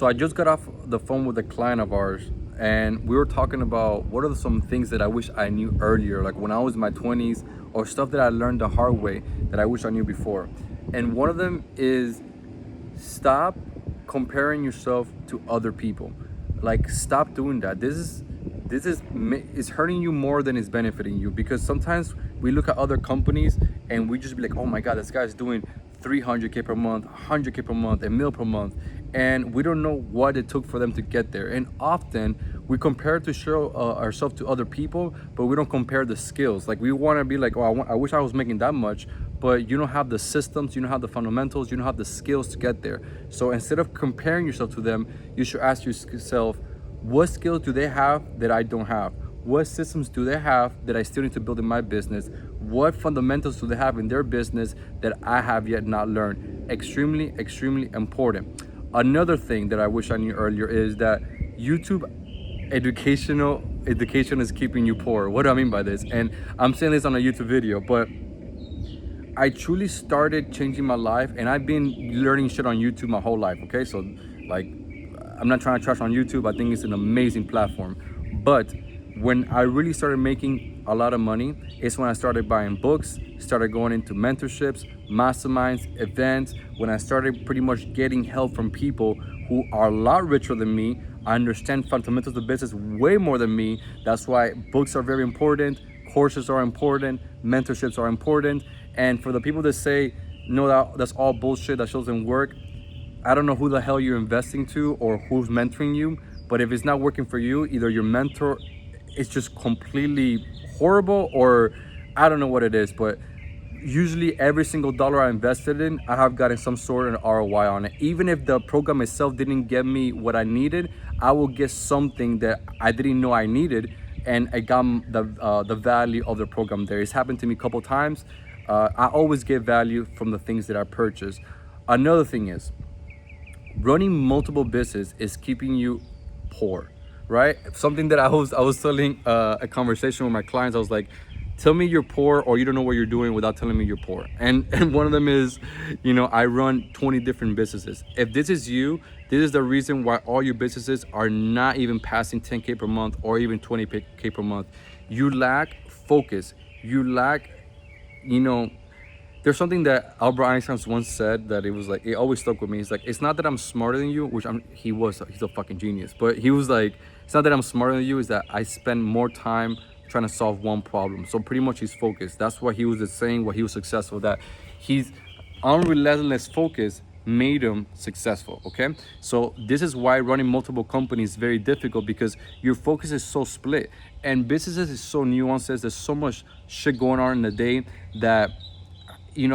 So I just got off the phone with a client of ours, and we were talking about what are some things that I wish I knew earlier, like when I was in my 20s, or stuff that I learned the hard way that I wish I knew before. And one of them is stop comparing yourself to other people. Like, stop doing that. This is hurting you more than it's benefiting you, because sometimes we look at other companies and we just be like, oh my god, this guy's doing 300k per month, 100k per month, a mil per month, and we don't know what it took for them to get there. And often we compare to show ourselves to other people, but we don't compare the skills. Like, we want to be like, oh, I wish I was making that much, but you don't have the systems, you don't have the fundamentals, you don't have the skills to get there. So instead of comparing yourself to them, you should ask yourself, what skills do they have that I don't have? What systems do they have that I still need to build in my business? What fundamentals do they have in their business that I have yet not learned? Extremely, extremely important. Another thing that I wish I knew earlier is that YouTube education is keeping you poor. What do I mean by this? And I'm saying this on a YouTube video, but I truly started changing my life, and I've been learning shit on YouTube my whole life. Okay, so like, I'm not trying to trash on YouTube. I think it's an amazing platform. But when I really started making a lot of money is when I started buying books, started going into mentorships, masterminds, events, when I started pretty much getting help from people who are a lot richer than me, understand fundamentals of business way more than me. That's why books are very important, courses are important, mentorships are important. And for the people that say, no, that's all bullshit, that doesn't work, I don't know who the hell you're investing to or who's mentoring you, but if it's not working for you, either your mentor is just completely horrible, or I don't know what it is. But usually every single dollar I invested in, I have gotten some sort of ROI on it. Even if the program itself didn't get me what I needed, I will get something that I didn't know I needed, and I got the value of the program there. It's happened to me a couple times. I always get value from the things that I purchase. Another thing is, running multiple businesses is keeping you poor, right? Something that I was telling a conversation with my clients. I was like, tell me you're poor, or you don't know what you're doing without telling me you're poor. And one of them is, I run 20 different businesses. If this is you, this is the reason why all your businesses are not even passing 10k per month or even 20k per month. You lack focus. You lack, there's something that Albert Einstein once said that it was like, it always stuck with me. It's like, it's not that I'm smarter than you, which he's a fucking genius. But he was like, it's not that I'm smarter than you, is that I spend more time trying to solve one problem. So pretty much he's focused. That's what he was saying, what he was successful, that his unrelentless focus made him successful. Okay, so this is why running multiple companies is very difficult, because your focus is so split, and businesses is so nuanced. There's so much shit going on in the day that,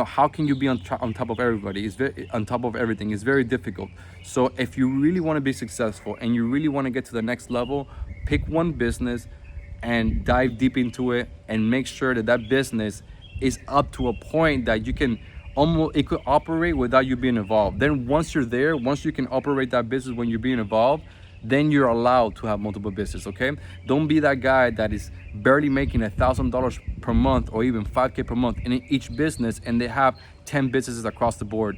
how can you be on top of everybody? It's very on top of everything. It's very difficult. So if you really want to be successful and you really want to get to the next level, pick one business and dive deep into it, and make sure that that business is up to a point that you can it could operate without you being involved. Then once you're there, once you can operate that business when you're being involved, then you're allowed to have multiple businesses. Okay, don't be that guy that is barely making $1,000 per month or even 5k per month in each business, and they have 10 businesses across the board.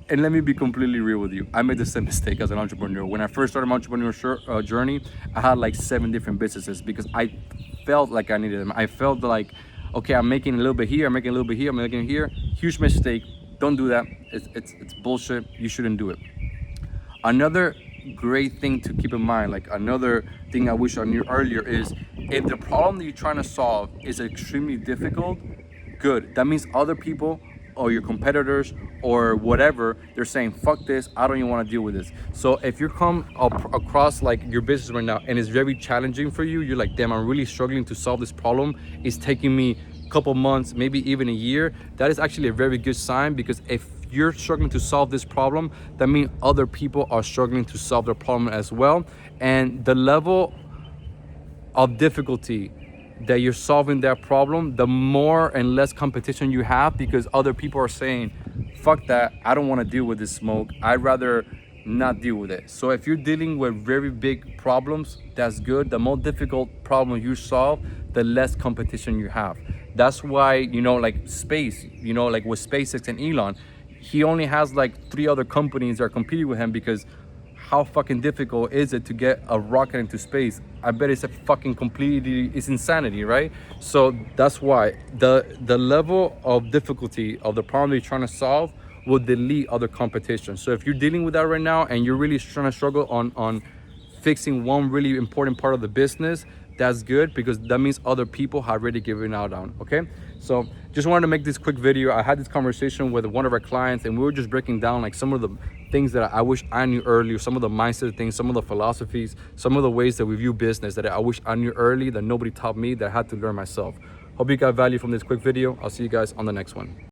And let me be completely real with you. I made the same mistake as an entrepreneur. When I first started my entrepreneurship journey, I had like 7 different businesses because I felt like I needed them. I felt like, okay, I'm making a little bit here, I'm making a little bit here, I'm making it here. Huge mistake. Don't do that. It's bullshit. You shouldn't do it. Another great thing to keep in mind, like another thing I wish I knew earlier, is if the problem that you're trying to solve is extremely difficult, good. That means other people or your competitors or whatever, they're saying, fuck this, I don't even want to deal with this. So if you come across like your business right now and it's very challenging for you, you're like, damn, I'm really struggling to solve this problem. It's taking me a couple months, maybe even a year. That is actually a very good sign, because if you're struggling to solve this problem, that means other people are struggling to solve their problem as well. And the level of difficulty that you're solving that problem, the more and less competition you have, because other people are saying, fuck that, I don't want to deal with this smoke, I'd rather not deal with it. So if you're dealing with very big problems, that's good. The more difficult problem you solve, the less competition you have. That's why, like space, like with SpaceX and Elon, he only has like 3 other companies that are competing with him, because how fucking difficult is it to get a rocket into space? I bet it's a fucking completely, it's insanity, right? So that's why the level of difficulty of the problem you're trying to solve will delete other competition. So if you're dealing with that right now and you're really trying to struggle on fixing one really important part of the business, that's good, because that means other people have already given out on. Okay, so just wanted to make this quick video. I had this conversation with one of our clients, and we were just breaking down like some of the things that I wish I knew earlier, some of the mindset things, some of the philosophies, some of the ways that we view business that I wish I knew early, that nobody taught me, that I had to learn myself. Hope you got value from this quick video. I'll see you guys on the next one.